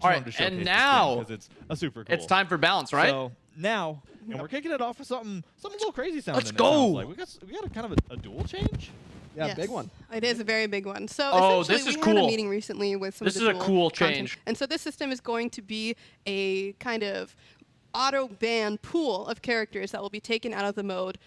All right, and now because it's a super cool. it's time for balance, right? So now, and we're kicking it off with something a little crazy sounding. Let's it go. sounds like. We got a kind of a dual change. Yeah, Yes. big one. It is a very big one. So Oh, essentially, this is we had a cool. meeting recently with some This of is the a dual cool content. change. And so this system is going to be a kind of auto-ban pool of characters that will be taken out of the mode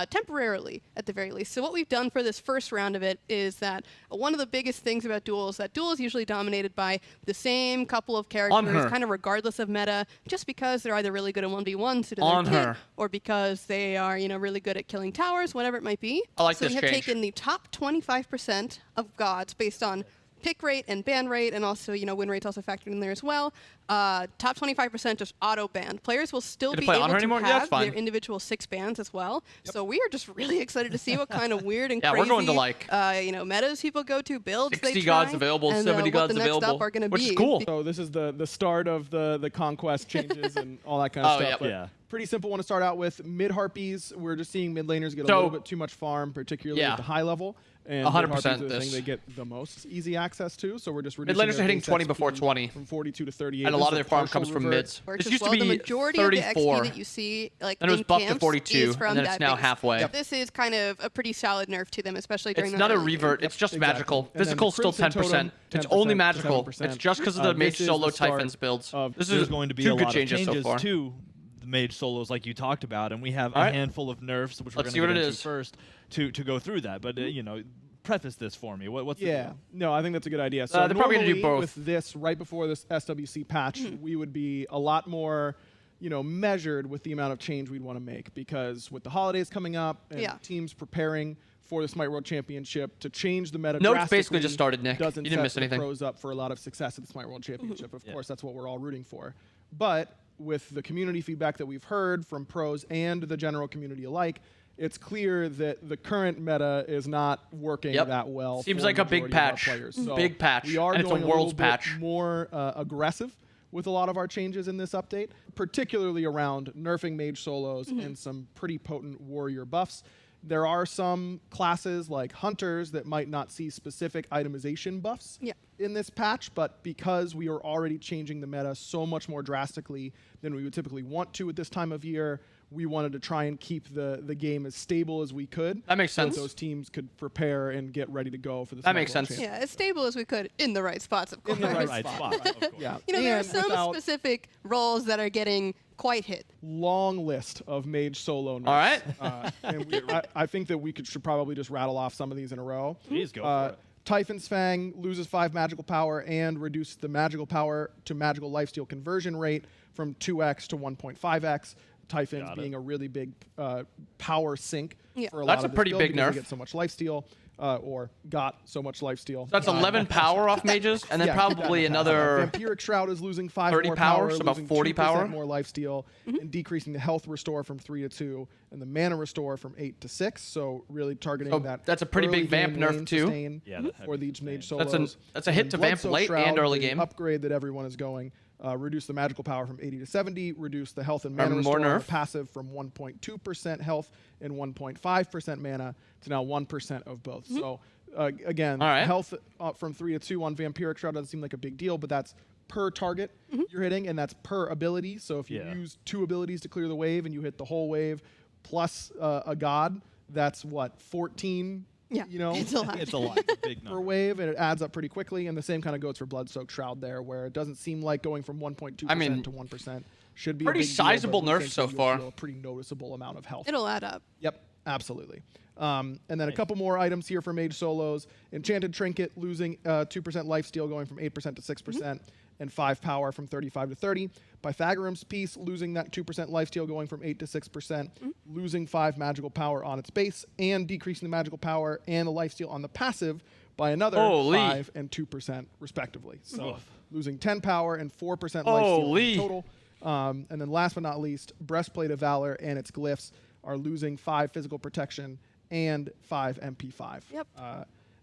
temporarily, at the very least. So what we've done for this first round of it is that one of the biggest things about duel is that duel is usually dominated by the same couple of characters, kind of regardless of meta, just because they're either really good at 1v1s due to their kit, or because they are, really good at killing towers, whatever it might be. I like so this we have change. taken the top 25% of gods based on pick rate and ban rate, and also, win rate's also factored in there as well. Top 25% just auto-banned. Players will still Gonna be play able on her to anymore? Yeah, have that's fine. their individual 6 bans as well. So we are just really excited to see what kind of weird and Yeah, crazy, we're going to, like, metas people go to, builds they 60 try, gods available, and 70 what gods the next available, up are going to which be. is cool. So this is the start of the conquest changes and all that kind of stuff. yep. But Yeah. Pretty simple one to start out with. Mid Harpies, we're just seeing mid laners get a So- little bit too much farm, particularly Yeah. at the high level. And 100% mid-Harpies are the thing this. they get the most easy access to. So we're just Mid reducing laners are their hitting base 20 XP before 20. from 42 to 38. And a This lot is of their farm partial comes from revert. mids. Works This as used well. to be The majority 34. of the XP that you see, like Then it was in buffed to camps, 42, is from and then it's that now base. halfway. So this is kind of a pretty solid nerf to them, especially during It's the not a early revert. game. It's just Exactly. magical. And then Physical still Crimson 10%. Totem, It's only 10% to magical. 7%. It's just because of the This Mage is the Solo start Typhons builds. of- This There's is going to be two a good lot changes of so changes far. to the Mage Solos, like you talked about, and we have All a right. handful of nerfs, which we're Let's going see what to it get into is. first to go through that. But preface this for me. What's the Yeah, deal? no, I think that's a good idea. So they're probably gonna do normally both. with this right before this SWC patch, we would be a lot more, measured with the amount of change we'd want to make, because with the holidays coming up and Yeah. teams preparing for the Smite World Championship, to change the meta No, it's drastically basically just started, Nick. doesn't You didn't set miss the anything. pros up for a lot of success at the Smite World Championship. Of course, that's what we're all rooting for. But with the community feedback that we've heard from pros and the general community alike, it's clear that the current meta is not working that well. Seems for like the a big majority of our patch. players. So Big patch. We are And it's a going world's little bit patch. more aggressive with a lot of our changes in this update, particularly around nerfing Mage Solos and some pretty potent warrior buffs. There are some classes like Hunters that might not see specific itemization buffs in this patch, but because we are already changing the meta so much more drastically than we would typically want to at this time of year, we wanted to try and keep the game as stable as we could. That makes so sense. those teams could prepare and get ready to go for the That Smite makes World sense. Championship. Yeah, as stable as we could in the right spots, of course. In the right Right spot. spot, of course. Yeah. There are And some without specific roles that are getting quite hit. long list of Mage Solo nerfs. All right. And I think that we should probably just rattle off some of these in a row. Please go for it. Typhon's Fang loses 5 magical power and reduces the magical power to magical lifesteal conversion rate from 2x to 1.5x. Typhon's Got it. being a really big power sink for a That's lot a of this pretty build big because nerf. they get so much lifesteal, or got so much lifesteal. That's 11 power off mages, and then Yeah, probably yeah. another. Vampiric Shroud is losing 5 30 more power, power, so about losing 40 2% power. more lifesteal, and decreasing the health restore from 3 to 2, and the mana restore from 8 to 6. So really targeting So that. that's a pretty early big vamp game nerf lane too. sustain Yeah, that for heavy these Mage sustain. Solos. That's a hit And to Blood vamp Soul late Shroud, and early the game. upgrade that everyone is going. Reduce the magical power from 80 to 70. Reduce the health and mana More restore on the nerf. passive from 1.2% health and 1.5% mana to now 1% of both. So again, All right. health from 3 to 2 on Vampiric Shroud doesn't seem like a big deal, but that's per target you're hitting, and that's per ability. So if you use 2 abilities to clear the wave and you hit the whole wave plus a god, that's what, 14? Yeah, it's a lot. It's a lot. It's a big Per number. wave, and it adds up pretty quickly. And the same kind of goes for Blood-Soaked Shroud there, where it doesn't seem like going from 1.2% I mean, to 1% should be pretty a big sizable deal, but we nerf think so that you'll far. feel a pretty noticeable amount of health. It'll add up. Yep, absolutely. And then a couple more items here for Mage Solos. Enchanted Trinket losing 2% lifesteal, going from 8% to 6%, and 5 power from 35 to 30. Pythagorean's Piece losing that 2% lifesteal, going from 8 to 6%, losing 5 magical power on its base, and decreasing the magical power and the lifesteal on the passive by another 5 and 2% respectively. So losing 10 power and 4% lifesteal in total. And then last but not least, Breastplate of Valor and its glyphs are losing 5 physical protection and 5 MP5. Yep.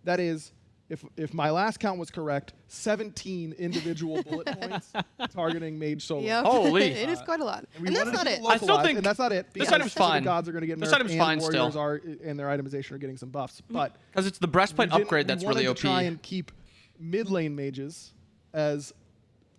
That is, if my last count was correct, 17 individual bullet points targeting Mage Solos. Yep. Holy. It is quite a lot. We And that's wanted not to it. I still localize, think and that's not it. this because item's some of the fine. gods are going to get This nerfed, item's and fine warriors still. are, and their itemization are getting some buffs. But Because it's the breastplate we didn't- upgrade we that's wanted really to OP. try and keep mid lane mages as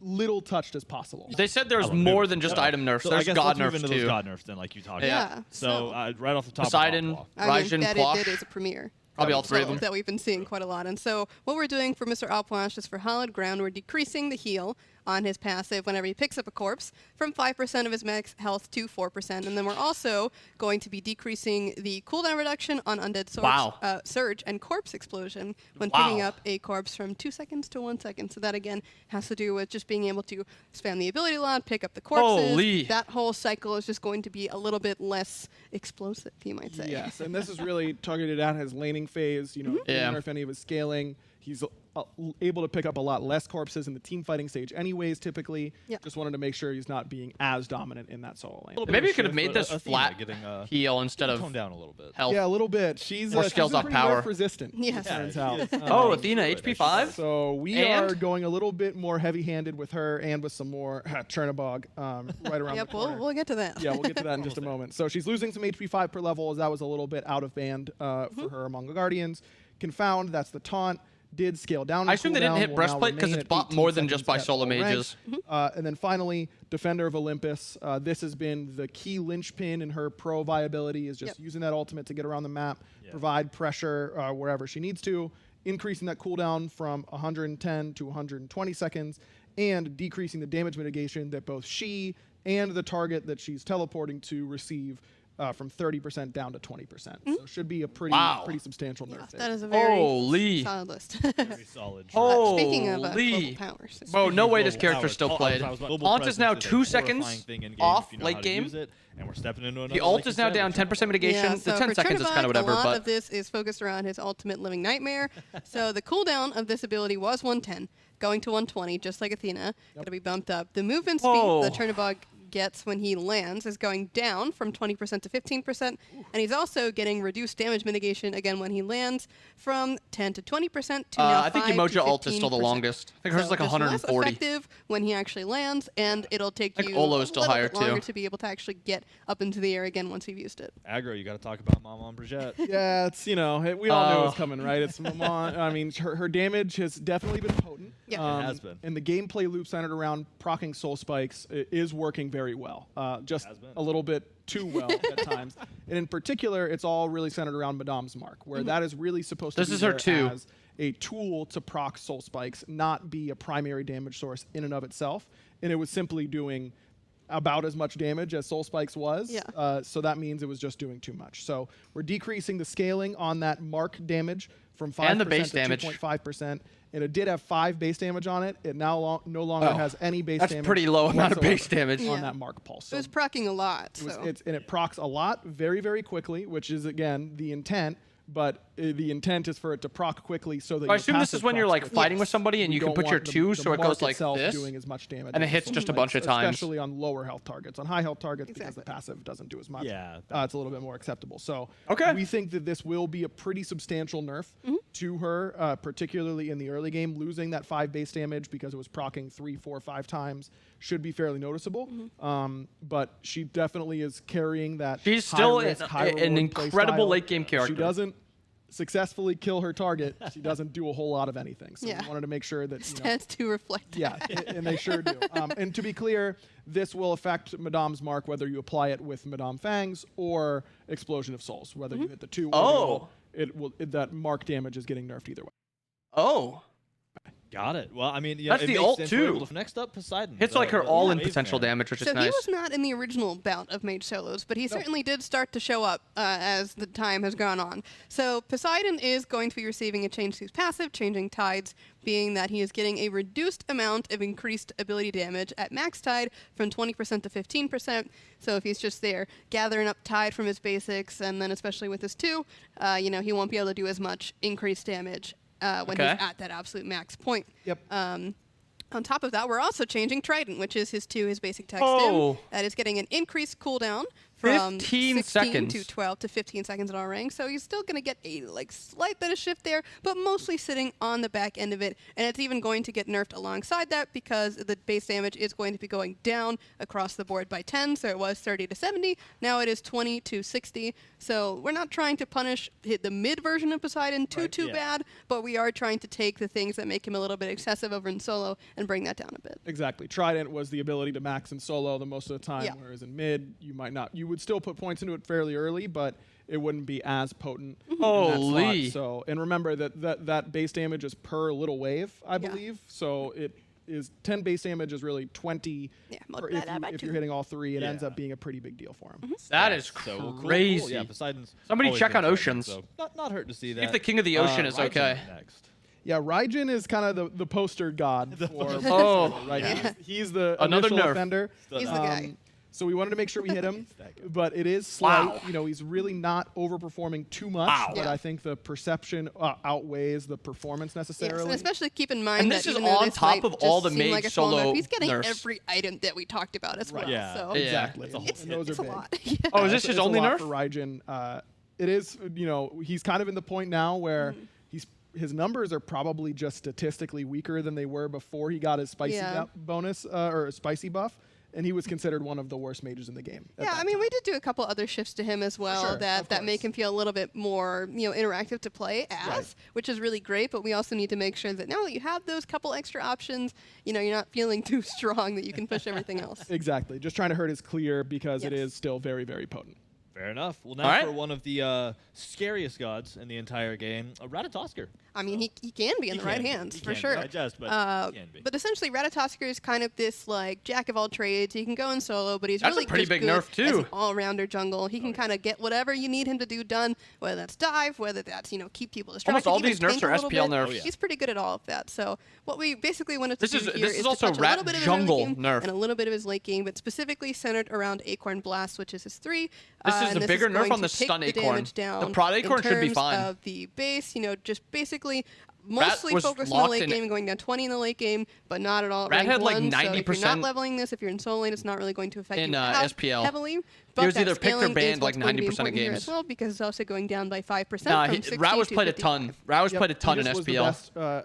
little touched as possible. They said there's I love more it. than just Yeah. item nerfs. So I There's guess God let's move nerfs into those too. God nerfs then, like you talked Yeah. about. So right off the top. Poseidon, Of the Raijin, that Quash. it is a premiere. Probably all three of them. That we've been seeing quite a lot. And so what we're doing for Mr. Alplash is for Hallowed Ground, we're decreasing the heal on his passive whenever he picks up a corpse from 5% of his max health to 4%. And then we're also going to be decreasing the cooldown reduction on Undead Surge and Corpse Explosion when picking up a corpse from 2 seconds to 1 second. So that, again, has to do with just being able to spam the ability a lot, pick up the corpses. Holy. That whole cycle is just going to be a little bit less explosive, you might say. Yes, and this is really targeted at his laning phase. You know, Yeah. if any of his scaling, he's able to pick up a lot less corpses in the team fighting stage anyways, typically. Yep. Just wanted to make sure he's not being as dominant in that solo lane. Maybe you could have made this Athena flat getting, heal instead of toned down a little bit. health. Yeah, a little bit. She's More she's scales off pretty power. nerf resistant. Yes. it turns Yeah, out. she is. Oh, Um, Athena, good, HP actually. 5? So we And? are going a little bit more heavy-handed with her and with some more Chernobog right around Yep, the corner. we'll get to that. Yeah, we'll get to that in just a moment. So she's losing some HP 5 per level, as that was a little bit out of band Mm-hmm. for her among the Guardians. Confound, that's the taunt, did scale down. I in assume they didn't cooldown, hit will now breastplate 'cause remain it's at bought 18 more than just by seconds at solo all mages. ranks. And then finally, Defender of Olympus. This has been the key linchpin in her pro viability, is just Yep. using that ultimate to get around the map, provide pressure wherever she needs to, increasing that cooldown from 110 to 120 seconds, and decreasing the damage mitigation that both she and the target that she's teleporting to receive from 30% down to 20%. So it should be a pretty substantial nerf there. That is a very Holy. solid list. Very solid. Speaking of Holy. global powers. Bro, no way this Global character's powers. still Oh, played. I was about- global Taunt is now presence 2 a horrifying seconds thing in game off if you know late how to game. use it, and we're stepping into another. The ult like you is now said, down which 10% mitigation. Yeah, The so 10 for seconds is kind Chernobog, of whatever, a lot but of this is focused around his ultimate living nightmare. So the cooldown of this ability was 110, going to 120, just like Athena. Got to be bumped up. The movement speed Whoa. that Chernobog gets when he lands is going down from 20% to 15%, and he's also getting reduced damage mitigation again when he lands from 10 to 20% to now I think 5 Emoja to ult is still the 15%. longest. I think hers is like just less 140. effective when he actually lands, and it'll take Like you Olo a is still little higher, bit longer too. to be able to actually get up into the air again once you've used it. Aggro, you got to talk about Mama on Brigitte. Yeah, it's, we all knew it was Oh. coming, right? It's Maman. I mean, her damage has definitely been potent. Yeah. It has been. And the gameplay loop centered around proccing soul spikes is working very well. Just Has been. a little bit too well at times. And in particular, it's all really centered around Madame's Mark, where that is really supposed This to be is her there too. as a tool to proc soul spikes, not be a primary damage source in and of itself. And it was simply doing about as much damage as soul spikes was. Yeah. So that means it was just doing too much. So we're decreasing the scaling on that Mark damage from 5% And the base to damage. 2.5%. And it did have 5 base damage on it. It now no longer Oh. has any base That's damage. pretty low amount of whatsoever base damage. on Yeah. that Mark pulse. It So was proccing a lot. it was- So. and it procs a lot very, very quickly, which is, again, the intent. But the intent is for it to proc quickly so that I your assume this passive is when you're procs like quickly. fighting with somebody and We you can don't put your want the 2 so it mark goes like itself this. doing as much damage and it as hits soul just a spikes, bunch of times. especially on lower health targets. On high health targets, because the Exactly. passive doesn't do as much. Yeah. It's a little bit more acceptable. So Okay. we think that this will be a pretty substantial nerf to her, particularly in the early game. Losing that 5 base damage because it was proccing 3, 4, 5 times should be fairly noticeable. But she definitely is carrying that. She's still high-risk, an high-reward play incredible style. late game If character. She doesn't successfully kill her target. She doesn't do a whole lot of anything. So Yeah. we wanted to make sure that Stats to reflect. yeah, and they sure do. And to be clear, this will affect Madame's Mark whether you apply it with Madame Fangs or Explosion of Souls, whether you hit the 2 or Oh. that Mark damage is getting nerfed either way. Oh. Got it. Well, I mean, yeah, That's it the makes ult, sense. too. We're able to- Next up, Poseidon. Hits the- like her the all-in wave potential man. damage, which is So he nice. was not in the original bout of Mage Solos, but he certainly did start to show up as the time has gone on. So Poseidon is going to be receiving a change to his passive, Changing Tides, being that he is getting a reduced amount of increased ability damage at max tide from 20% to 15%. So if he's just there gathering up tide from his basics, and then especially with his 2, he won't be able to do as much increased damage when he's Okay. at that absolute max point. Yep. On top of that, we're also changing Trident, which is his basic text Oh. That is getting an increased cooldown from 15 16 to seconds. 12 to 15 seconds in our range. So he's still going to get a slight bit of shift there, but mostly sitting on the back end of it. And it's even going to get nerfed alongside that because the base damage is going to be going down across the board by 10. So it was 30 to 70. Now it is 20 to 60. So we're not trying to punish the mid version of Poseidon too bad, but we are trying to take the things that make him a little bit excessive over in solo and bring that down a bit. Exactly. Trident was the ability to max in solo the most of the time, Yeah. whereas in mid, you might not. You would still put points into it fairly early, but it wouldn't be as potent. in that Holy. slot. So, and remember that base damage is per little wave, I Yeah. believe. So it is 10 base damage is really 20. Yeah, Or multiply that by if two. you're hitting all three, it ends Yeah. up being a pretty big deal for him. That is So, cool, crazy. Cool. Yeah, Poseidon's Somebody always check been on threatening, Oceans. So not hurting to see that. if the King of the Ocean is Raijin okay. Next. Yeah, Raijin is kind of the poster god for Oh. right. Yeah. He's the Another initial nerf. offender. Still He's not- the guy. So we wanted to make sure we hit him, That good. but it is slight. Wow. You know, he's really not overperforming too much, Wow. but Yeah. I think the perception outweighs the performance Yes, necessarily. and especially keep in mind And that this is even though on this top might of all just the seem Mage like a small Solo nerf, he's getting nerfs. every item that we talked about as well. Yeah. So Yeah. Exactly. That's a whole- And those it's are a big. lot. Yeah. Oh, is this It's his a only lot nerf? for Raijin? It is. You know, he's kind of in the point now where his numbers are probably just statistically weaker than they were before he got his spicy Yeah. bonus or spicy buff, and he was considered one of the worst mages in the game. at Yeah, that I mean, time. we did do a couple other shifts to him as well Sure, that of make course. him feel a little bit more, interactive to play as, Right. which is really great. But we also need to make sure that now that you have those couple extra options, you're not feeling too strong that you can push everything else. Exactly. Just trying to hurt his clear because it Yes. is still very, very potent. Fair enough. Well, now All right. for one of the scariest gods in the entire game, Ratatoskr. I mean, he can be in He the right can be. hands He for can be. sure. Not just, but he can be. But essentially, Ratatoskr is kind of this jack of all trades. He can go in solo, but he's That's a really pretty just big good nerf, as too. an all-rounder jungle. He can kind of get whatever you need him to do done, whether that's dive, whether that's keep people distracted. Almost all even these nerfs tank a are little SPL bit. nerfs. Oh, yeah. He's pretty good at all of that. So what we basically wanted to This do is- here this is to also touch a Rat little bit of his early jungle game nerf. and a little bit of his late game, but specifically centered around Acorn Blast, which is his 3. This is and the bigger nerf going on to the take stun the Acorn. damage down The Prod Acorn in should be terms fine. of the base, just basically Rat mostly was focused in the locked late in- game, going down 20 in the late game, but not at all at Rat rank had, like, 1. So if you're 90% not leveling this, if you're in solo lane, it's not really going to affect in, you as SPL. heavily. But was that either picked or scaling is banned, what's like, going to be 90% of important here games. as well, because it's also going down by 5% Nah, from 60 Rat was to played a 55. ton. Rat was Yep, played a ton he in just SPL.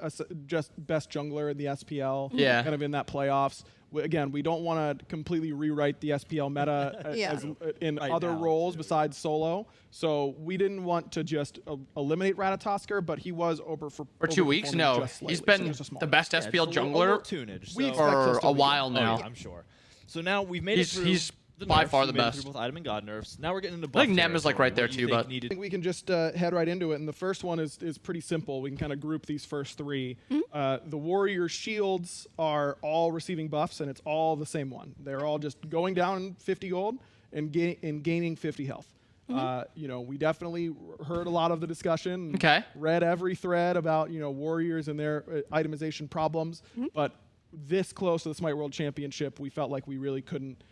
was the best jungler in the SPL. Yeah. Kind of in that playoffs. Again, we don't want to completely rewrite the SPL meta Yeah. in Right other now, roles too. besides solo. So we didn't want to just eliminate Ratatoskr, but he was For 2 weeks? overperforming No. just He's slightly, so been just a small the bit. best Yeah, SPL just a little jungler tunage. We so- expect for him to a be while good. now. Oh, yeah, I'm sure. So now we've made He's- it through. he's the by nerfs. far We the made it best. through both item and god nerfs. Now we're getting into I buff think Nem is, like, territory. right there, What do you too, think but- I needed- think we can just head right into it. And the first one is pretty simple. We can kind of group these first 3. The warrior shields are all receiving buffs, and it's all the same one. They're all just going down 50 gold and gaining 50 health. We definitely heard a lot of the discussion. Okay. Read every thread about warriors and their itemization problems. But this close to the Smite World Championship, we felt like we really couldn't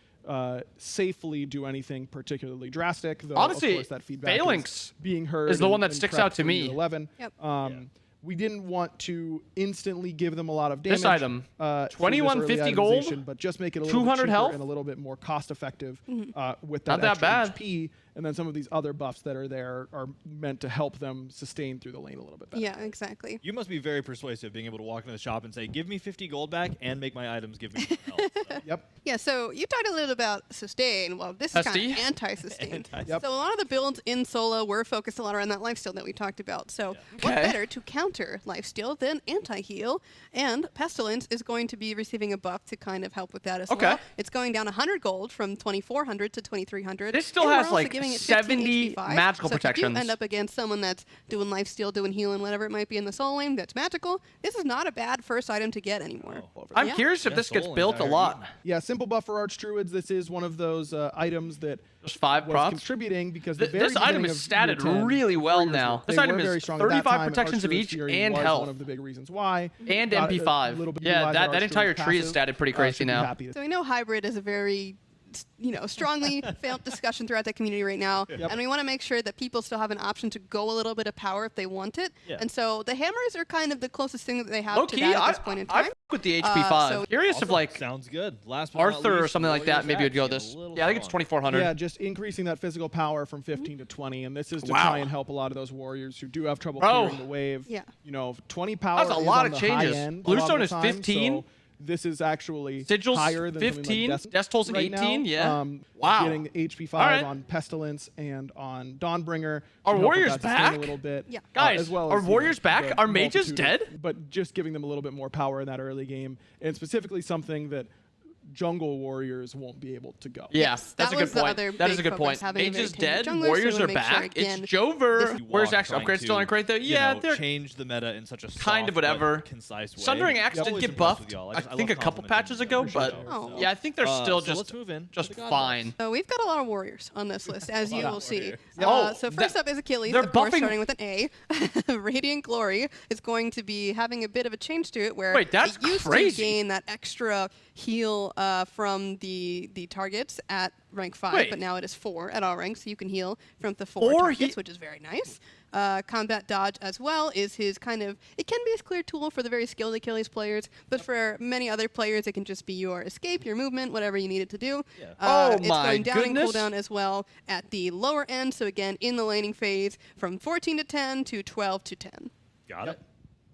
safely do anything particularly drastic. Though, Honestly, of course, that feedback Phalanx being heard is the and- one that and sticks prepped out to for me. year 11. Yep. We didn't want to instantly give them a lot of damage. This item, through this 2150 early gold, itemization, but just make it a little 200 bit cheaper health. and a little bit more cost effective with Not that, that extra bad. HP. And then some of these other buffs that are there are meant to help them sustain through the lane a little bit better. Yeah, exactly. You must be very persuasive being able to walk into the shop and say, give me 50 gold back and make my items give me more health. So, Yep. Yeah, so you talked a little about sustain. Well, this is kind SD? of anti-sustain. Anti- Yep. So a lot of the builds in solo were focused a lot around that lifesteal that we talked about. So what Okay. better to counter lifesteal than anti-heal? And Pestilence is going to be receiving a buff to kind of help with that as Okay. well. It's going down 100 gold from 2,400 to 2,300. This still and we're has, also like, giving it 15 70 HP5. magical so if you protections. do end up against someone that's doing lifesteal, doing healing, whatever it might be in the solo lane that's magical, this is not a bad first item to get anymore. I'm Yeah. curious if Yeah, this gets Soul built a Entire lot. Yeah, simple buff for Archdruids. This is one of those items that Just 5 was procs. contributing because the This very item beginning is of year statted 10, really well warriors now. were- This they item were is very strong. At that 35 time, protections of Archdruid's each Fury and was health. one of the big reasons why. And Got a MP5. little bit Yeah, utilized that Archdruid's entire tree is passive. statted pretty crazy Should be now. happy to- So we know hybrid is a very strongly felt discussion throughout the community right now, and we want to make sure that people still have an option to go a little bit of power if they want it. Yeah. And so the hammers are kind of the closest thing that they have Low to key, that at this point in I time. fuck with the HP 5. so- Curious if Also, like sounds good. Last but not Arthur or least, something like that, Warriors maybe would go Axe this. is a little Yeah, I think it's strong. 2400. Yeah, just increasing that physical power from 15 to 20, and this is to Wow. try and help a lot of those warriors who do have trouble Bro. clearing the wave. Yeah. 20 power That's a is lot on of the changes. high end a lot of Bluestone the is time, 15. so this is actually Sigils higher than 15, something like Death Toll's an right 18, now. yeah. Wow. Getting HP 5 All right. on Pestilence and on Dawnbringer. Are should help with warriors that sustain back? a little bit. Yeah. Guys, as well are as, warriors back? the Are mages multitude dead? but just giving them a little bit more power in that early game, and specifically something that jungle warriors won't be able to go. Yeah, Yes, that's that a good was the point. other That is big a good focus, point. having a Mage is very dead. tanky jungler, Warriors so are to make sure, back. again, It's Jover. You Where's want actually trying upgrade still to, on great though? you Yeah, know, they're change the meta in such a kind of soft whatever. but concise way. Sundering Axe I'm did always get impressed buffed. with y'all. I just- I think a love couple complimenting patches you ago, for but sure. Oh. yeah, I think they're still so just let's move in. just to the God fine. Boss. So we've got a lot of warriors on this list, as you lot of will see. warriors. Oh, So first that- up is Achilles, they're of course, buffing- starting with an A. Radiant Glory is going to be having a bit of a change to it, where Wait, that's it used crazy. to gain that extra heal from the targets at rank 5, Wait. but now it is 4 at all ranks, so you can heal from the 4 Four targets, he- which is very nice. Combat dodge as well is his kind of, it can be his clear tool for the very skilled Achilles players, but for many other players it can just be your escape, your movement, whatever you need it to do. Yeah. Oh It's my going down in goodness. cooldown as well at the lower end, so again in the laning phase from 14 to 10 to 12 to 10. Got it.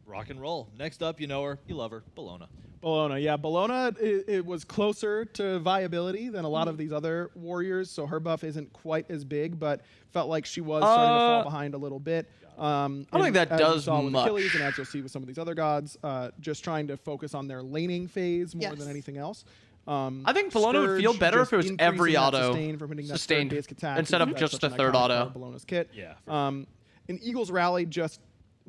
Rock and roll. Next up, you know her, you love her, Bologna. Bologna, yeah. Bologna, it was closer to viability than a lot of these other warriors, so her buff isn't quite as big, but felt like she was starting to fall behind a little bit. I don't think that as you does saw with much. Achilles, and as you'll see with some of these other gods, just trying to focus on their laning phase more Yes. than anything else. I think Bologna would feel Scourge, better if just it was every increasing that auto sustain from hitting that sustained third basic attack, instead of because just that's a such an third iconic part auto. of Bologna's kit. Yeah, for And Eagle's Rally just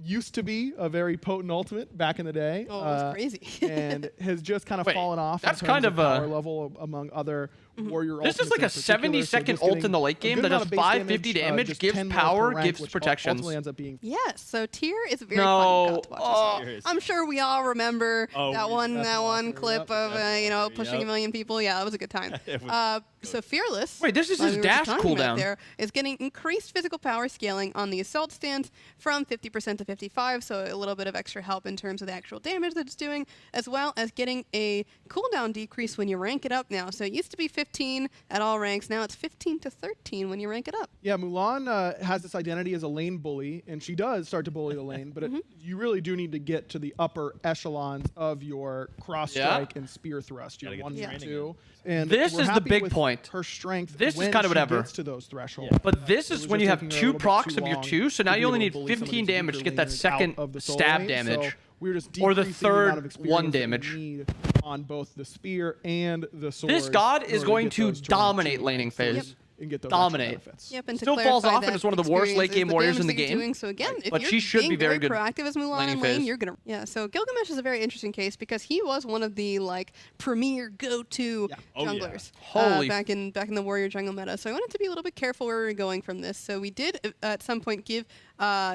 used to be a very potent ultimate back in the day. Oh, it was crazy. and has just kind of Wait, fallen off that's in terms kind of of a- power level among other warrior This is ultimates like in a particular, 70-second just ult getting in the late a game good that amount does of base 550 damage, just gives 10 more power, per rank, gives which protections. ultimately ends up being Yes, so Tyr is very No, fun god to watch. Serious. I'm sure we all remember Oh, that we one definitely clip yep, of pushing a Yep. million people. Yeah, that was a good time. It was So Fearless. Wait, this is like his we were just dash talking about cooldown. There is getting increased physical power scaling on the assault stance from 50% to 55, so a little bit of extra help in terms of the actual damage that it's doing, as well as getting a cooldown decrease when you rank it up now. So it used to be 15 at all ranks, now it's 15 to 13 when you rank it up. Yeah, Mulan has this identity as a lane bully, and she does start to bully the lane, but you really do need to get to the upper echelons of your cross Yeah. strike and spear thrust. Your Gotta get 1 the and training 2. And This we're is the happy big with point. Her strength This is when kind of she whatever. gets to those thresholds. But this It is was when just you have taking her a 2 little bit procs too of your long 2, so to now be you only able need to bully some of 15 these damage to weaker get that laners out second of the solo stab lane, damage. So we're just Or the decreasing amount third of experience one that we damage. need on both the spear and the sword. This god in is order going get to those joint dominate two laning ranks phase. and get those Dominate. extra benefits. Yep, and to Still falls clarify off and that is one of the worst experience late game is the warriors damage in the that you're game. Doing. So again, if But you're she should being be very good proactive as Mulan laning in lane, phase. you're gonna So Gilgamesh is a very interesting case because he was one of the like premier go-to Oh, yeah. junglers Holy back in the warrior jungle meta. So I wanted to be a little bit careful where we were going from this. So we did at some point give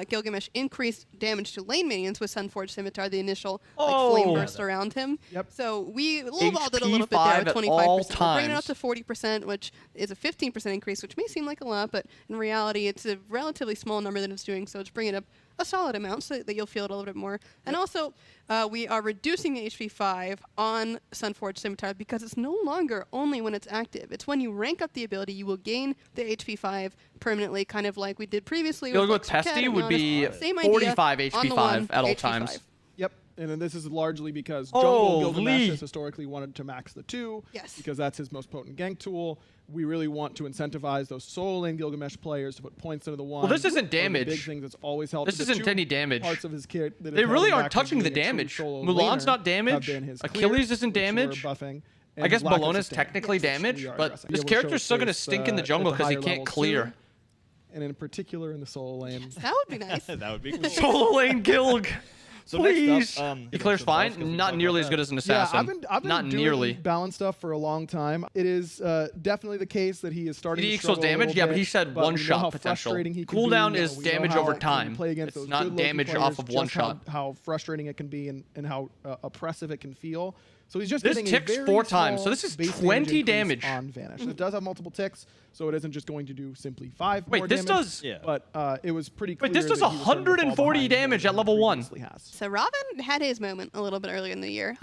Gilgamesh increased damage to lane minions with Sunforged Scimitar, the initial flame Oh. burst around him. Yep. So we lowballed it a little bit HP5 there at at 25%. all We'll bring it up times. to 40%, which is a 15% increase, which may seem like a lot, but in reality, it's a relatively small number that it's doing. So it's bringing it up a solid amount so that you'll feel it a little bit more. And also, we are reducing the HP 5 on Sunforged Scimitar because it's no longer only when it's active. It's when you rank up the ability, you will gain the HP 5 permanently, kind of like we did previously. You'll go like with Pesty Serket, and would be Honest. Same idea 45 on HP the 5 one, at all HP times. 5. Yep, and then this is largely because Jungle Gilgamesh Holy. has historically wanted to max the 2, Yes. because that's his most potent gank tool. We really want to incentivize those solo lane Gilgamesh players to put points into the 1. this isn't One of the damage. big things that's always helped. This The isn't 2 any damage. Parts of his kit that They have really held him aren't back from touching the being a true damage. solo Mulan's laner not damage. have been his Achilles clear, isn't which we're damage. buffing, I and guess lack of Bologna's sustain, technically which damage, we are but addressing. this Be able to character's show still going to space, stink in the at jungle because he higher can't levels clear. too, and in particular in the solo lane. That would be nice. that would be cool. Solo lane Gilg. So Please. next up, He clears fine. Not nearly as good as an assassin. Yeah, I've been Not doing nearly. balanced stuff for a long time. It is definitely the case that he is starting He to equals struggle a damage? little Yeah, but bit, he said we know one-shot how potential. frustrating he can Cooldown be. is We know damage how over when you time. play against It's those not good Loki damage players, off of one just shot. How frustrating it can be and how oppressive it can feel. So he's just This getting ticks a very 4 times, so small this is base 20 damage damage. on Vanish. It does have multiple ticks, so it isn't just going to do simply 5 Wait, more this damage. does- Yeah. But it was pretty clear Wait, this does that he was starting to fall 140 behind more damage than at he level 1. previously has. So Robin had his moment a little bit earlier in the year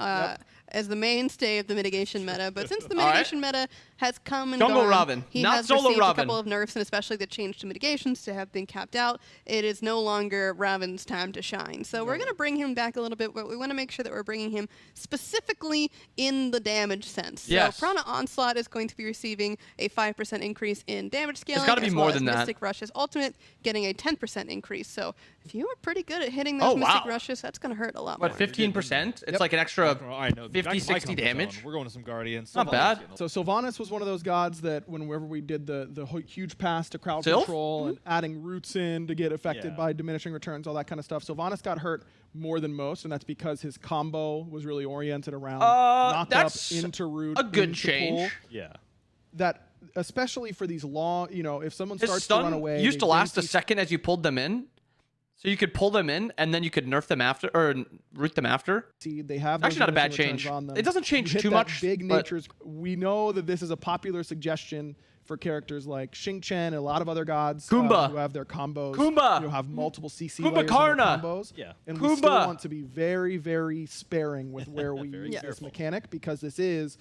as the mainstay of the mitigation meta, but since the All right. mitigation meta has come and Jungle gone, Robin, he not has solo received Robin. a couple of nerfs, and especially the change to mitigations to have been capped out. It is no longer Robin's time to shine. So we're going to bring him back a little bit, but we want to make sure that we're bringing him specifically in the damage sense. Yes. So Prana Onslaught is going to be receiving a 5% increase in damage scaling. gotta be as more well than as that. Mystic Rush's Ultimate getting a 10% increase. So if you are pretty good at hitting those Mystic wow. Rushes, that's going to hurt a lot What, more. 15%? It's Yep. like an extra All right, no, back to 50, my 60 comfort damage. zone. We're going to some Guardians. Not bad. So Sylvanas was one of those gods that whenever we did the huge pass to crowd Sylph? control and adding roots in to get affected Yeah. by diminishing returns, all that kind of stuff, Sylvanas got hurt more than most, and that's because his combo was really oriented around knock up that's into root, a good into change. pull. Yeah. That especially for these long, if someone His starts to run stun away, used they to last a think second as you pulled them in. So you could pull them in, and then you could nerf them after, or root them after. they have Actually those not a bad diminishing returns change. on them. It doesn't change You hit too that much, Big but- natures. We know that this is a popular suggestion for characters like Xingqian and a lot of other gods Kumba. who have their combos. Kumba. Have multiple CC Kumba layers in their Karna. combos. Yeah. And we still Kumba. want to be very, very sparing with where we Very use this careful. mechanic because this is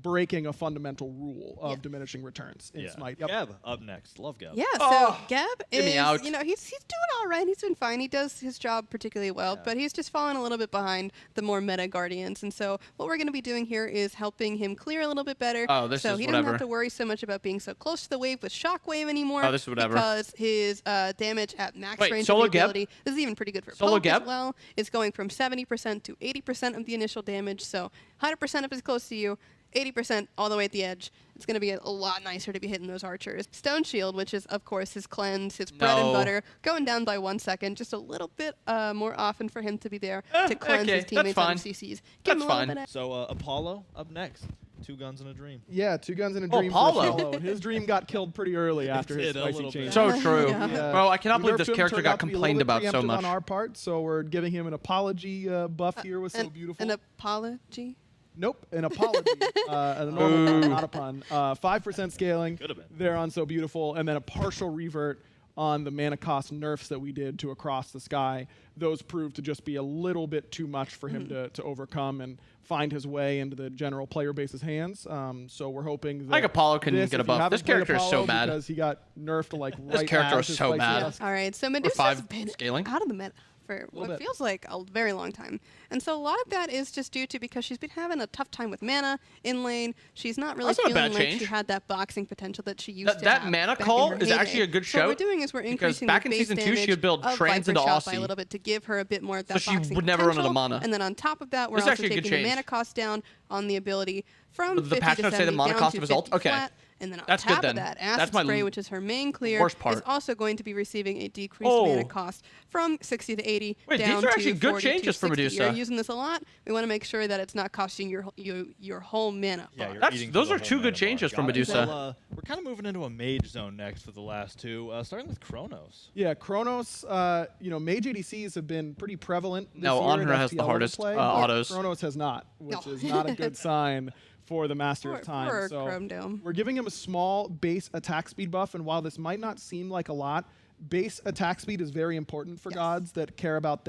breaking a fundamental rule of Yeah. diminishing returns in Yeah. Smite. Yep. Gab up next. Love Gab. Yeah, so Oh, Gab get me is, out. he's doing all right. He's doing fine. He does his job particularly well, but he's just fallen a little bit behind the more meta Guardians. And so what we're going to be doing here is helping him clear a little bit better. Oh, this so is he doesn't whatever. have to worry so much about being so close to the wave with Shockwave anymore. Oh, this is whatever. Because his damage at max Wait, range solo of the Gab? ability, this is even pretty good for Solo poke Gab? as well. It's going from 70% to 80% of the initial damage. So 100% if it's close to you, 80% all the way at the edge. It's going to be a lot nicer to be hitting those archers. Stone Shield, which is, of course, his cleanse, his bread and No. butter, going down by 1 second, just a little bit more often for him to be there to cleanse okay, his teammates that's out fine. of CCs. That's Give him a little fine. bit of So Apollo up next. 2 guns and a dream. Yeah, 2 guns and a Oh, dream Paulo. for Apollo. His dream got killed pretty early after his did, a spicy little change. bit. So true. Yeah. Bro, I cannot We believe nerfed this him, character turned got out to be a complained little bit about so preemptive much. on our part, so we're giving him an apology buff here was so beautiful. An apology. Nope, an apology. A normal pun, not a pun. 5% scaling. Could've been. They're on So Beautiful. And then a partial revert on the mana cost nerfs that we did to Across the Sky. Those proved to just be a little bit too much for him to overcome and find his way into the general player base's hands. So we're hoping that I think Apollo can this, get a if you buff. haven't This played character is so Apollo bad. because he got nerfed like right character as is his so spicy bad. ass. All right, so Medusa's 5 been scaling. out of the meta for what bit. feels like a very long time. And so a lot of that is just due to because she's been having a tough time with mana in lane. She's not really That's not a feeling bad like change. she had that boxing potential that she used to That have mana back in call her is heyday. actually a good So what we're shout, doing is we're because increasing back the in base Season 2, she damage would build of trans Viper into Shot by Aussie. a little bit to give her a bit more of that she boxing would never run out of potential. mana. And then on top of that, we're This is also actually a good taking the change. mana cost down on the ability from The 50 patch to notes say the 70 mana down cost to of his ult? 50 Okay. flat. And then on That's good top then. of that, That's Acid my Spray, which is her main clear, worst is part. also going to be receiving a decreased Oh. mana cost from 60 to 80 Wait, these down are actually to good 40 to changes for 60. Medusa. You're using this a lot. We want to make sure that it's not costing your whole mana Yeah, bar. you're That's- eating those through are the two whole good mana changes bar. for Got it. Medusa. So, we're kind of moving into a mage zone next for the last 2, starting with Chronos. Yeah, Chronos, Mage ADCs have been pretty prevalent this No, year Honor in has the FPL hardest, play, autos. but Chronos has not, which No. is not a good sign for the Master of Time. Poor So Chrome Dome. we're giving him a small base attack speed buff, and while this might not seem like a lot, base attack speed is very important for Yes. gods that care about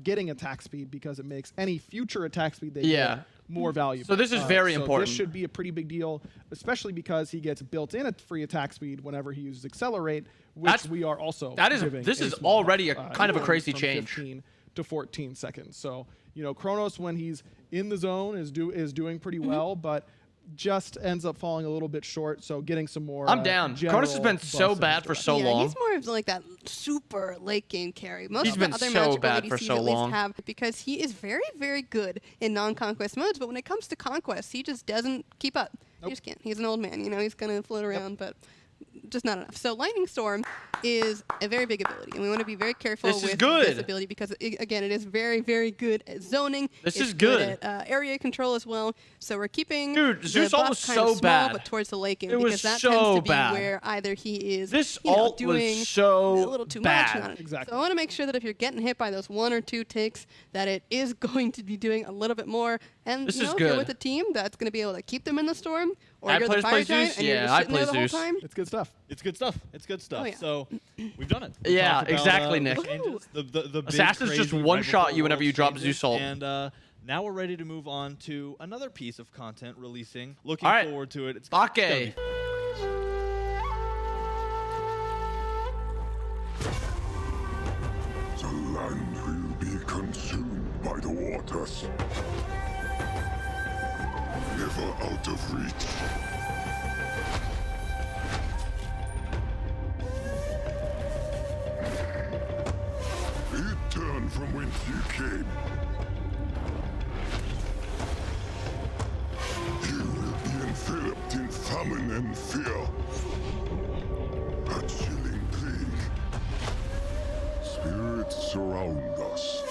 getting attack speed because it makes any future attack speed they Yeah. get more valuable. So this is very so important. This should be a pretty big deal, especially because he gets built-in free attack speed whenever he uses Accelerate, which That's- we are also giving this a is small already a buff, kind of a crazy from change. 15 to 14 seconds. So, Chronos, when he's in the zone, is doing pretty well, but just ends up falling a little bit short. So getting some more. I'm down. Cronus has been general so buffs in bad his for direction. so yeah, long. he's more of like that super late game carry. Most He's of the been other so magical bad for ADCs so at least long. have because he is very, very good in non-conquest modes, but when it comes to conquest, he just doesn't keep up. He just can't. He's an old man, he's gonna float around, but just not enough. So Lightning Storm is a very big ability, and we want to be very careful This is with good. this ability because, again, it is very, very good at zoning. This It's is good. at area control as well. So we're keeping Dude, the Zeus ult buff was kind of so small, bad. but towards the lake, It was because that so tends to be bad. where either he is This you know, ult doing was so a little too bad. much on it. Exactly. So I want to make sure that if you're getting hit by those 1 or 2 ticks, that it is going to be doing a little bit more. And This you is know, if you're good. with a team that's going to be able to keep them in the storm, or I you're the play fire Zeus? giant and you're Yeah, just I sitting there play the whole Zeus. time. It's good stuff. It's good stuff. It's good stuff. Oh, yeah. So we've done it. We've Yeah, talked about, exactly, the Nick. changes, the big Assassins just crazy one-shot rival you whenever you world drop changes, Zeus ult. And now we're ready to move on to another piece of content releasing. Looking All right. forward to it. It's Bake. gonna be The land will be consumed by the waters. Never out of reach. Return from whence you came. You will be enveloped in famine and fear. A chilling plague. Spirits surround us,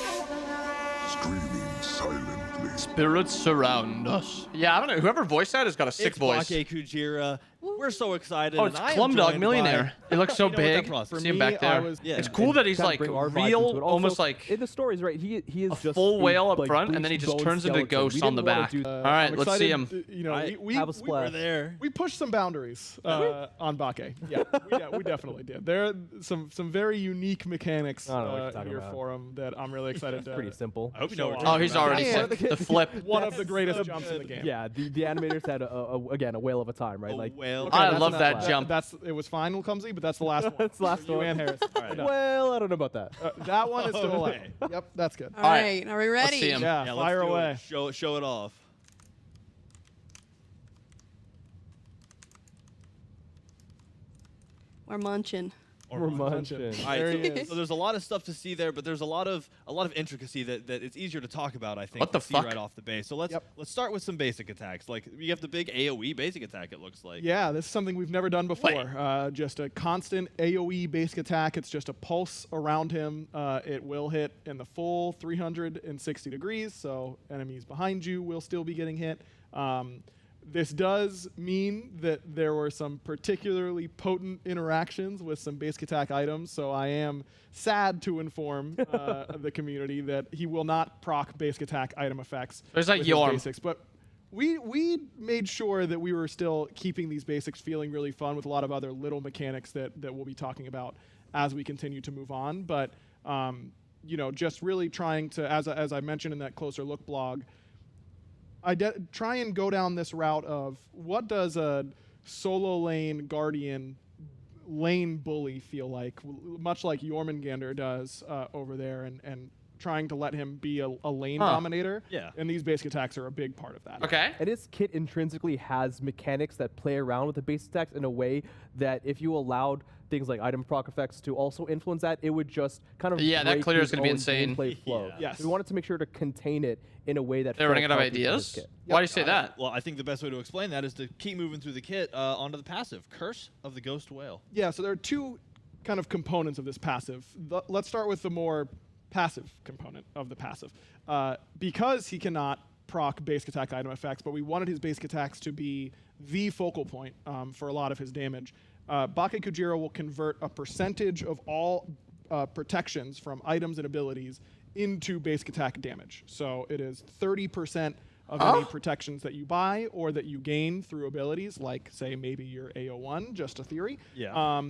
screaming silently. Spirits surround us. Yeah, I don't know. Whoever voiced that has got a sick it's voice. Bake Kujira. We're so excited. Oh, it's and I am Clum Dog joined Millionaire. by- It looks so You know what that big. process- See him me, back I there. was- Yeah. It's cool that he's kinda like bring our vibes real, into it. Also, almost like in the stories, right? He is a just full whale up like, front, and then he bleached just bone turns into skeleton. ghost We on the didn't wanna back. do- All right, I'm let's see excited, him. You know, I we have a We were splash. there. We pushed some boundaries on Bake. Yeah, we definitely did. There are some very unique mechanics I don't know what you're talking here about. for him that I'm really excited to. Pretty simple. I hope you know what show we're Oh, he's talking about. already Yeah. sick. The flip. One of the That's greatest so jumps in the game. Yeah, the animators had again a whale of a time, right? A Like whale. Okay, I that's love enough. that jump. It was fine, clumsy, but that's the last one. That's the last You one. and Harris. right. well, I don't know about that. That one is still alive. Okay. Yep, that's good. All All right, right, are we let's ready? see him. Yeah, Yeah, fire let's do away. it. Show it off. We're munching. We're munching. All right, There he so, is. so there's a lot of stuff to see there, but there's a lot of intricacy that it's easier to talk about. I think. What the to see fuck? right off the base. So let's Yep. start with some basic attacks. Like you have the big AOE basic attack. It looks like. Yeah, this is something we've never done before. Just a constant AoE basic attack. It's just a pulse around him. It will hit in the full 360 degrees, so enemies behind you will still be getting hit. This does mean that there were some particularly potent interactions with some basic attack items, so I am sad to inform the community that he will not proc basic attack item effects. There's like with his Yorm. basics, but we made sure that we were still keeping these basics feeling really fun with a lot of other little mechanics that we'll be talking about as we continue to move on. But you know, just really trying to, as I mentioned in that closer look blog, try and go down this route of what does a solo lane guardian lane bully feel like, much like Jormungandr does over there, and trying to let him be a lane dominator. Yeah. And these basic attacks are a big part of that. Okay. And his kit intrinsically has mechanics that play around with the base attacks in a way that if you allowed things like item proc effects to also influence that, it would just kind of Yeah, that break clear his is gonna be own insane. gameplay flow. Yeah. Yes. We wanted to make sure to contain it in a way that They're felt running out of healthy for his ideas. kit. Why do you say that? Well, I think the best way to explain that is to keep moving through the kit onto the passive. Curse of the Ghost Whale. Yeah, so there are two kind of components of this passive. Let's start with the more passive component of the passive. Because he cannot proc basic attack item effects, but we wanted his basic attacks to be the focal point for a lot of his damage. Bake Kujira will convert a percentage of all protections from items and abilities into basic attack damage. So it is 30% of any protections that you buy or that you gain through abilities, like, say, maybe your AO1, just a theory. Yeah.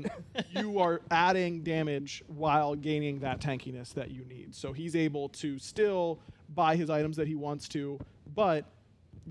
You are adding damage while gaining that tankiness that you need. So he's able to still buy his items that he wants to, but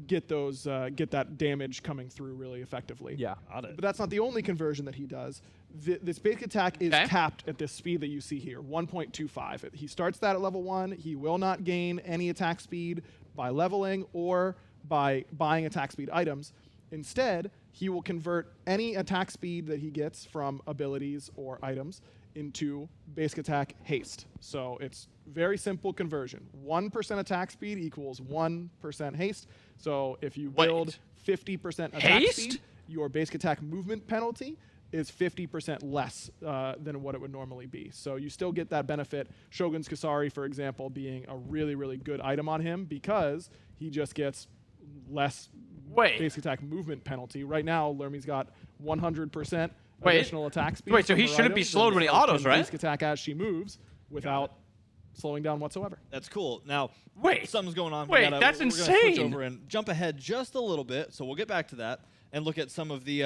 get those get that damage coming through really effectively. Yeah. Got it. But that's not the only conversion that he does. This basic attack is Okay. capped at this speed that you see here, 1.25. He starts that at level 1. He will not gain any attack speed by leveling or by buying attack speed items. Instead, he will convert any attack speed that he gets from abilities or items into basic attack haste. So it's very simple conversion. 1% attack speed equals 1% haste. So if you Wait. build 50% attack Haste? speed, your basic attack movement penalty is 50% less than what it would normally be. So you still get that benefit. Shogun's Kasari, for example, being a really, really good item on him because he just gets less basic attack movement penalty. Right now, Lermy's got 100% additional attack speed. Wait, so from he her shouldn't be items, slowed and when he so autos, can right? Basic attack as she moves without slowing down whatsoever. That's cool. Now, Wait. something's going on. Wait, that's we're gonna switch insane. over and jump ahead just a little bit. So we'll get back to that and look at some of the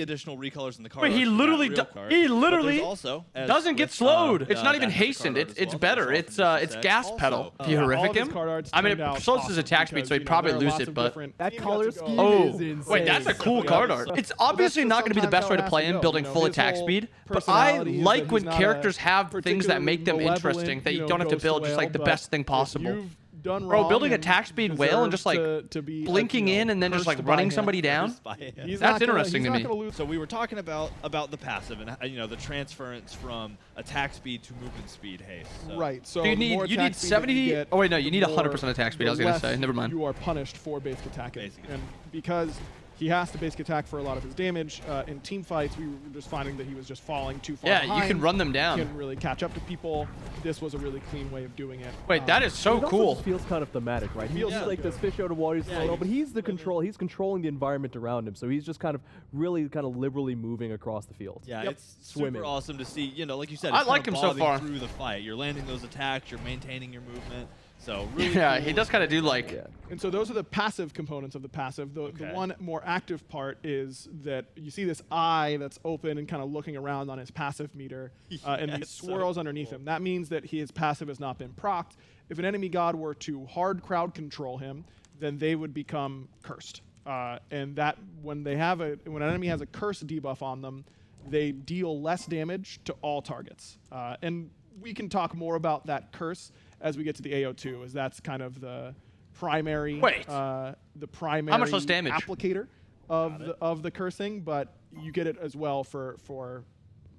additional recolors in the card. Wait, he literally also doesn't get slowed. It's not even hastened. It's better. It's gas pedal. If you all of horrific his him. card arts I mean, turned out Solos' awesome attack speed, because, so he'd you know, probably there are lose lots it, of but different That theme color cuts that go scheme on. is insane. wait, that's a cool Yeah. card art. It's obviously just not going to be the sometimes best way how to it play has him to building go. full His attack whole speed, but I personality is like that when he's not characters a have things that make them particularly interesting that you malevolent, don't have to ghost build just whale, like the but best thing if possible. you've done Bro, wrong building and attack speed whale and just like deserve to be, blinking in and then just like cursed by running him. somebody down. He's That's not gonna- interesting he's to not me. gonna lose. So we were talking about the passive and the transference from attack speed to movement speed haste. So. Right. So You the more need attack speed that 70 you get, oh wait, no, you need the 100% more- attack speed, I was the gonna less say. Never mind. You are punished for basic attacking. Basic And because he has to basic attack for a lot of his damage, in team fights, we were just finding that he was just falling too far Yeah, behind. you can run them down. Couldn't really catch up to people. This was a really clean way of doing it. Wait, that is so It also cool. just feels kind of thematic, right? He's Feels just so like good. this fish out of water, he's slow, but he's the control. He's controlling the environment around him, so he's just kind of really kind of liberally moving across the field. Yeah, Yep. it's Swimming. super awesome to see. You know, like you said, I it's like kind him of so bobbing far. through the fight. You're landing those attacks. You're maintaining your movement. So really Yeah, cool. he does kind of do like Yeah. And so those are the passive components of the passive. The Okay. one more active part is that you see this eye that's open and kind of looking around on his passive meter, and Yeah, these it's so swirls underneath him. That means that his passive has not been procced. If an enemy god were to hard crowd control him, then they would become cursed. And that when an enemy has a curse debuff on them, they deal less damage to all targets. And we can talk more about that curse as we get to the AO2, as that's kind of the primary How much less damage? applicator of the cursing, but you get it as well for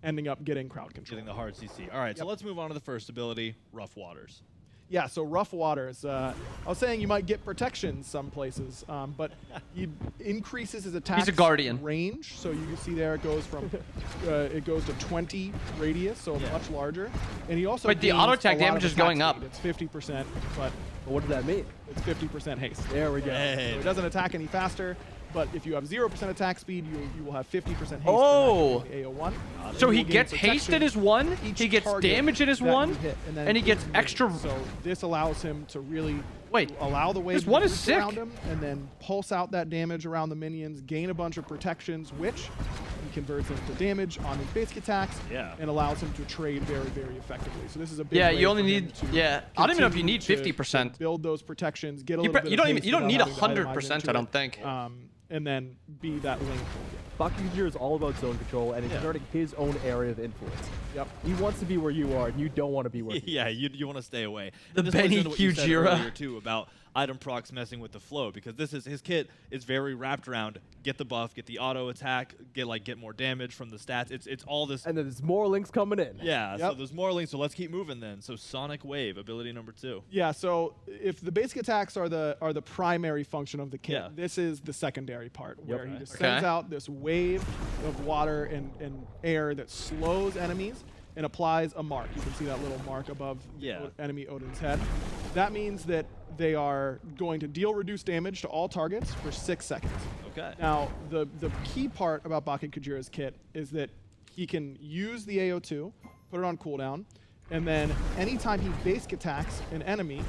ending up getting crowd control. Getting the hard CC. All right, so let's move on to the first ability, Rough Waters. Yeah, so rough waters. I was saying you might get protection some places, but he increases his attack He's a guardian. range. So you can see there it goes from it goes to 20 radius, so much larger. And he also But the gains auto a attack lot damage of is going attack up. speed. It's 50%, but But what does that mean? it's 50% haste. There we go. Hey. So it doesn't attack any faster. But if you have 0% attack speed, you will have 50% haste. Oh. for the AO1. So And he you will gets gain haste protection in his one, each he gets target damage in his that you one, hit, then and he gets increases extra. it. So this allows him to really Wait, allow the wave this to one is loop sick. around him, and then pulse out that damage around the minions, gain a bunch of protections, which he converts into damage on his basic attacks, Yeah. and allows him to trade very, very effectively. So this is a big Yeah, way you only for him need. to Yeah, I don't even know if you continue need to 50%. build those protections, get a You, little bit you of don't even. haste You don't without need having to itemize 100%. into I don't it, think. and then be that lane. Bake Kujira is all about zone control and exerting his own area of influence. Yep. He wants to be where you are, and you don't want to be where he is. Yeah, you want to stay away. The And this plays Benny into what you said Kujira. earlier, too, about item procs messing with the flow, because this is his kit is very wrapped around get the buff, get the auto attack, get more damage from the stats. It's all this. And then there's more links coming in. Yeah, so Yep. there's more links. So let's keep moving then. So Sonic Wave, ability number 2. Yeah, so if the basic attacks are the primary function of the kit, Yeah. this is the secondary part where he just Okay. sends out this wave of water and air that slows enemies and applies a mark. You can see that little mark above Yeah. the enemy Odin's head. That means that they are going to deal reduced damage to all targets for 6 seconds. Okay. Now, the key part about Bake Kujira's kit is that he can use the AO2, put it on cooldown, and then anytime he basic attacks an enemy,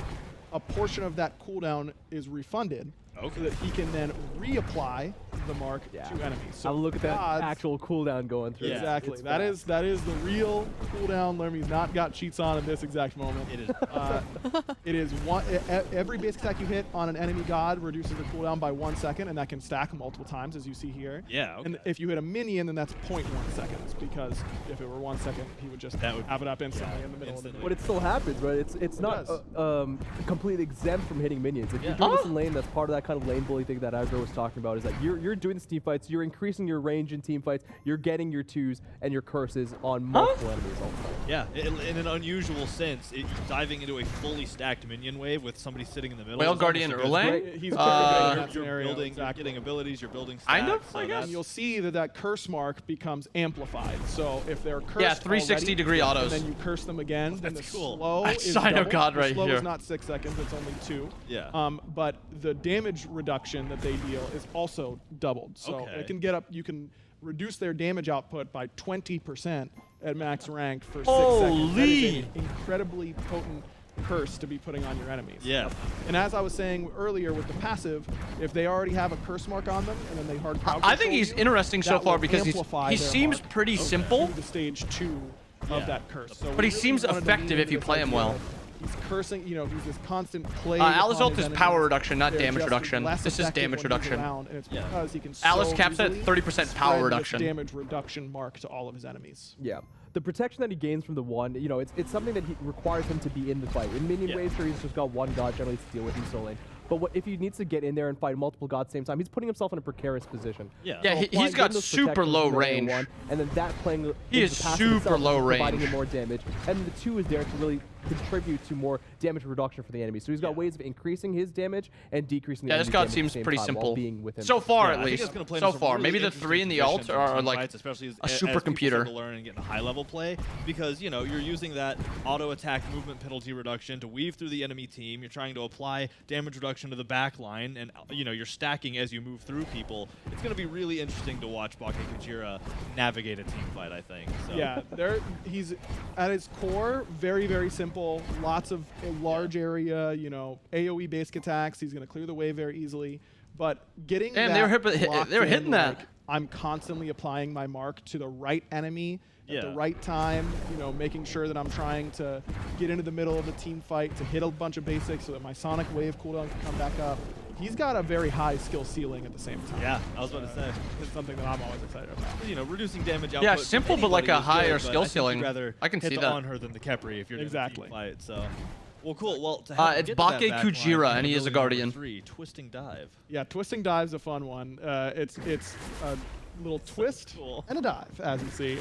a portion of that cooldown is refunded, Okay. so that he can then reapply the mark Yeah. to enemies. So Have a look at that gods- actual cooldown going through. Yeah. Exactly. It's That fast. is the real cooldown. Lermy's not got cheats on at this exact moment. It is. It is one. Every basic attack you hit on an enemy god reduces the cooldown by 1 second, and that can stack multiple times, as you see here. Yeah, okay. And if you hit a minion, then that's 0.1 seconds, because if it were 1 second, he would just That would have it up instantly yeah, in the middle instantly. of But it still happens, right? It's not does. completely exempt from hitting minions. If you're doing this in lane, that's part of that kind of lane bully thing that Aggro was talking about. Is that you're you're doing these team fights, you're increasing your range in team fights, you're getting your 2s and your curses on multiple enemies all the time. Yeah, in an unusual sense, diving into a fully stacked minion wave with somebody sitting in the middle. Whale is Guardian almost a good Erlang? thing. He's very good in that You're scenario, building, exactly. you're getting abilities, you're building stats. Kind of, so I guess. And you'll see that curse mark becomes amplified. So if they're cursed Yeah, 360 already, degree autos. and then you curse them again, then the That's cool. slow That's is Sino double. God The right slow here. is not 6 seconds, it's only 2. Yeah. But the damage reduction that they deal is also doubled. So Okay. it can get up, you can reduce their damage output by 20% at max ranked for 6 Holy. seconds. That is an incredibly potent curse to be putting on your enemies. Yeah. And as I was saying earlier with the passive, if they already have a curse mark on them and then they hard crowd I think control he's you, interesting so that far will because amplify he their seems mark pretty simple. to the stage 2 Yeah. of that curse. So But we he seems wanted to lean effective if into you this play him idea well. of He's cursing, you know, he's this constant play. Alice upon ult his is power enemies. reduction, not They're damage just reduction. less This is effective damage when he's reduction. around, and it's Yeah. because he can Alice so caps at easily 30% power spread this reduction. damage reduction mark to all of his enemies. Yeah. The protection that he gains from the 1, you know, it's something that he requires him to be in the fight. In minion Yeah. waves, sure, he's just got 1 god generally to deal with in solo lane. But if he needs to get in there and fight multiple gods at the same time, he's putting himself in a precarious position. Yeah. Yeah, So he's applying got those super protections low in the range. A1, and then that playing He into is the passive super itself, low providing range. him more damage, and the 2 is there to really contribute to more damage reduction for the enemy. So he's got Yeah. ways of increasing his damage and decreasing the Yeah, this enemy god damage at the seems same pretty time while simple. being with him. So far, Yeah, at I think least. it's gonna play So into some far. really Maybe the interesting 3 and the alt positions in are team like fights, especially a as supercomputer. people start to learn and get into high level play, because you know you're using that auto attack movement penalty reduction to weave through the enemy team. You're trying to apply damage reduction to the back line, and you know you're stacking as you move through people. It's going to be really interesting to watch Bake Kujira navigate a team fight, I think. So. Yeah, he's at his core very, very simple. Lots of a large area, you know, AOE basic attacks. He's going to clear the wave very easily. But getting Damn, that they were locked they were in, hitting that. like, I'm constantly applying my mark to the right enemy at the Yeah. right time. You know, making sure that I'm trying to get into the middle of the team fight to hit a bunch of basics so that my sonic wave cooldown can come back up. He's got a very high skill ceiling at the same time. Yeah, I was about to say. It's something that I'm always excited about. You know, reducing damage output. Yeah, from simple, but like anybody a is higher good, but skill I think ceiling. you'd rather I can hit see the that. on her than the Khepri if you're doing a Exactly. team fight. So, well, cool. Well, to help It's get to that Bake back line, Kujira, and he is a ability number guardian. 3, Twisting Dive. Yeah, twisting dive's a fun one. It's a little twist cool. and a dive, as you see.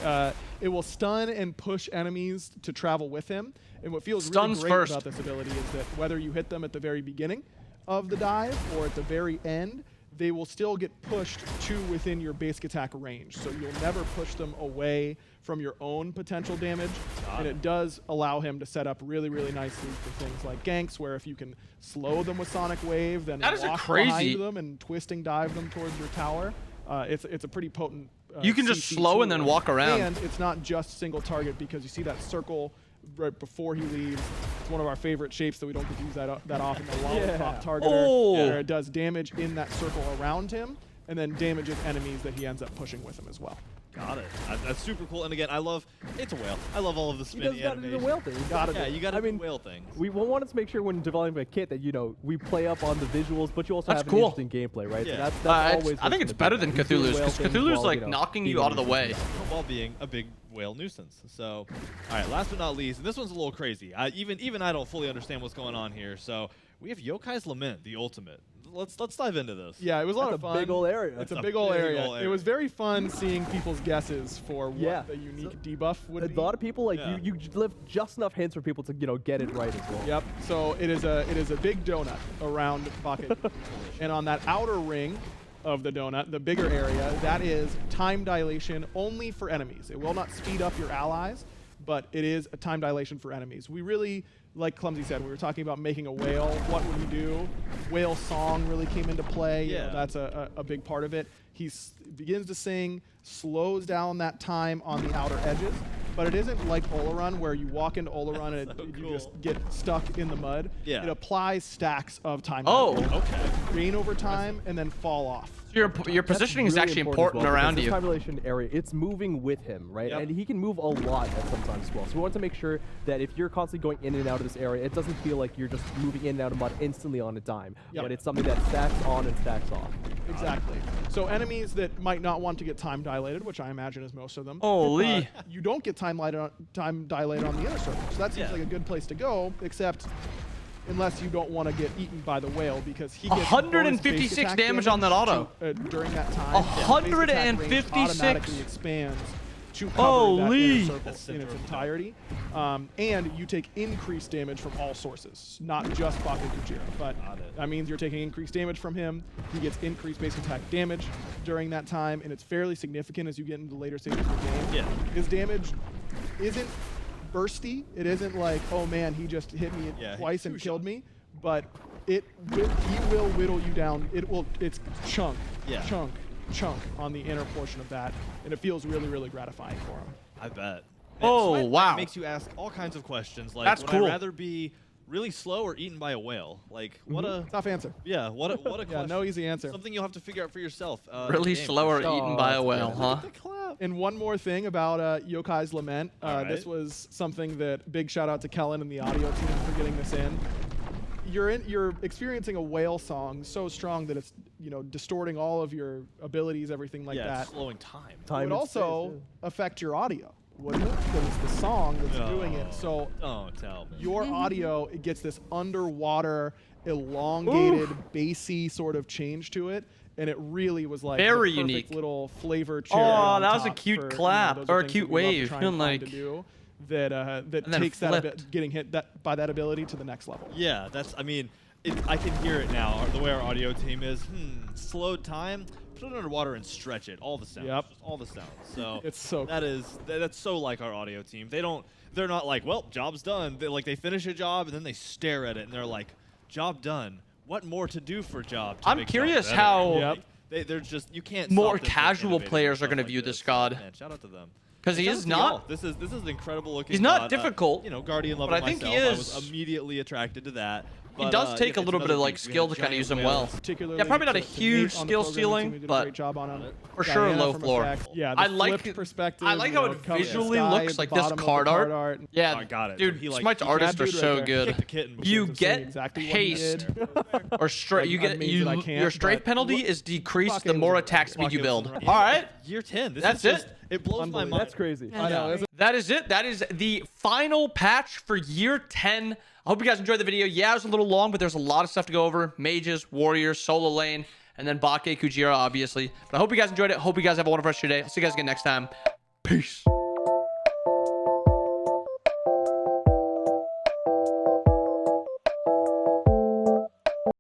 It will stun and push enemies to travel with him. And what feels Stuns really great first. about this ability is that whether you hit them at the very beginning of the dive or at the very end, they will still get pushed to within your basic attack range. So you'll never push them away from your own potential damage. And it does allow him to set up really, really nicely for things like ganks, where if you can slow them with Sonic Wave, then That is a walk crazy- behind them and twisting dive them towards your tower. It's a pretty potent. You can just CC slow and tool. then walk around. And it's not just single target, because you see that circle right before he leaves. It's one of our favorite shapes that we don't get to use that often. The lollipop targeter, Oh. where it does damage in that circle around him, and then damages enemies that he ends up pushing with him as well. Got it. That's super cool. And again, it's a whale. I love all of the He spinny does got to do the animation. whale thing. He's Gotta Yeah, do it. you got to I do mean, whale things. We wanted to make sure when developing a kit that, you know, we play up on the visuals, but you also That's have cool. an interesting gameplay, right? Yeah. So that's I always think what's it's gonna better be than fun. You do Cthulhu's, whale because things Cthulhu's while, like you know, knocking being you out of the way. While being a big whale nuisance. So, all right, last but not least, and this one's a little crazy. Even I don't fully understand what's going on here. So we have Yokai's Lament, the ultimate. Let's dive into this. Yeah, it was a lot That's of a fun. big ol' area. It's That's a big old area. ol' It was very fun seeing people's guesses for what Yeah. the unique debuff would A be. lot of people, like, Yeah. you left just enough hints for people to, you know, get it right as well. Yep. So it is a big donut around Bake. And on that outer ring of the donut, the bigger area, that is time dilation only for enemies. It will not speed up your allies, but it is a time dilation for enemies. We really, like Clumsy said, we were talking about making a whale. What would we do? Whale song really came into play. You know, Yeah. that's a big part of it. He begins to sing, slows down that time on the outer edges, but it isn't like Olarun, where you walk into Olarun and So you cool. just get stuck in the mud. Yeah. It applies stacks of time. Oh. dilation. Okay. Gain over time and then fall off. Your That's positioning is really actually as important well, around because you. This time dilation area, it's moving with him, right? Yep. And he can move a lot at some times as well. So we want to make sure that if you're constantly going in and out of this area, it doesn't feel like you're just moving in and out of mud instantly on a dime. Yep. But it's something that stacks on and stacks off. Exactly. So enemies that might not want to get time dilated, which I imagine is most of them. Holy. You don't get time dilated on the inner circle. So that seems Yeah. like a good place to go, except unless you don't want to get eaten by the whale, because he gets 156 bonus basic attack damage on that auto. during that time. 156? Automatically expands to cover Holy. that inner circle in its entirety. And you take increased damage from all sources, not just Bake Kujira. But that means you're taking increased damage from him. He gets increased base attack damage during that time, and it's fairly significant as you get into the later stages of the game. Yeah. His damage isn't bursty. It isn't like, oh man, he just hit me twice and killed me. But he will whittle you down. It's chunk, chunk on the inner portion of that, and it feels really, really gratifying for him. I bet. Oh, Smite wow. Makes you ask all kinds of questions, like, That's would cool. I rather be really slow or eaten by a whale? Like, what a Tough answer. what a question. Yeah, no easy answer. Something you'll have to figure out for yourself. Really in game, slow for or sure. eaten by a whale, huh? The clap. And one more thing about Yokai's Lament. All This right. was something that big shout out to Kellen and the audio team for getting this in. You're experiencing a whale song so strong that it's distorting all of your abilities, everything like Yeah, that. it's slowing time. It Time would and also space, affect your audio, wouldn't it? Because it's the song that's doing it. No. So Don't tell me. your audio, it gets this underwater, elongated, bassy sort of change to it. And it really was like Very the perfect unique. little flavor cherry Oh, on that was a top cute for, clap, those or a things cute that we love to wave. try and Feeling find like- to do that that And then takes flipped. getting hit by that ability to the next level. Yeah, I mean, I can hear it now. The way our audio team is, slowed time, put it underwater and stretch it. All the sounds. Yep. Just all the sounds. So It's so that's so like our audio team. They're not like, well, job's done. They finish a job and then they stare at it and they're like, job done. What more to do for job? To I'm make job curious better? how Yep. They're just, you can't. more stop them from casual innovating players and are stuff gonna like view this So, god. Man, shout out to them. 'Cause he Shout is out to y'all. not- This is an incredible looking. He's not god. difficult, Guardian lover but I think myself. he I is- was immediately attracted to that. He But, does take a it's little bit another of like beast. We skill have to kind of giant use him whales. well. Particularly Yeah, probably not a to Nate huge on the skill programming team, ceiling, who did a but great job on him. for sure Diana low from floor. Effects. Yeah, the I like flipped perspective. I like how it comes visually sky looks at like the this bottom of the card art. Oh, Yeah, I got it. dude. He, like, Smite's he artists that are dude right so there. good. Kicked the kitten with You his Saying get exactly what he haste did. or strafe. You I'm get amazed that I can't, your strafe but penalty look, is decreased fuck the it, more it was attack a speed you Fuck, it build. was right. All right. Year 10. That's just, it. It blows my Unbelievable. mind. That's crazy. I know. isn't That is it. That is the final patch for year 10. I hope you guys enjoyed the video. Yeah, it was a little long, but there's a lot of stuff to go over. Mages, warriors, solo lane, and then Bake Kujira, obviously. But I hope you guys enjoyed it. Hope you guys have a wonderful rest of your day. I'll see you guys again next time. Peace.